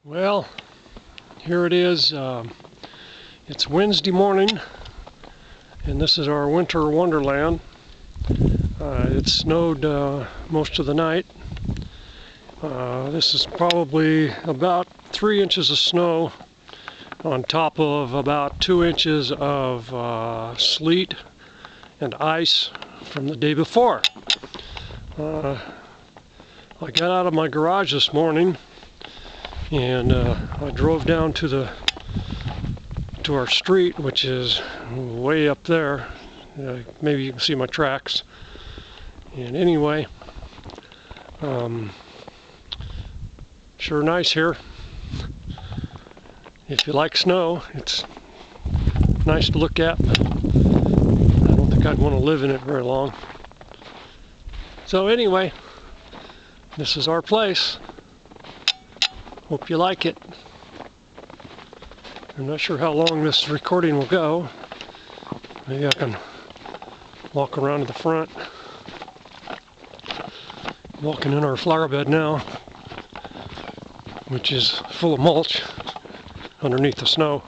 Well, here it is. It's Wednesday morning, and this is our winter wonderland. It snowed most of the night. This is probably about 3 inches of snow on top of about 2 inches of sleet and ice from the day before. I got out of my garage this morning and I drove down to our street, which is way up there. Maybe you can see my tracks. And anyway, sure nice here. If you like snow, it's nice to look at. I don't think I'd want to live in it very long. So anyway, this is our place. Hope you like it. I'm not sure how long this recording will go. Maybe I can walk around to the front. I'm walking in our flower bed now, which is full of mulch underneath the snow.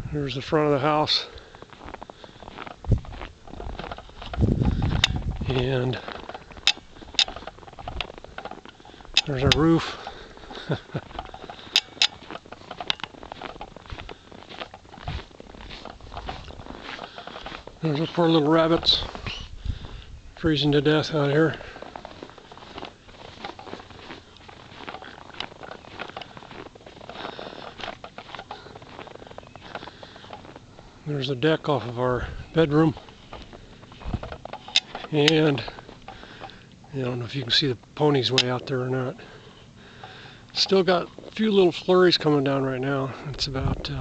Here's the front of the house. And there's our roof. There's our poor little rabbits freezing to death out here. There's the deck off of our bedroom. And I don't know if you can see the ponies way out there or not. Still got a few little flurries coming down right now. It's about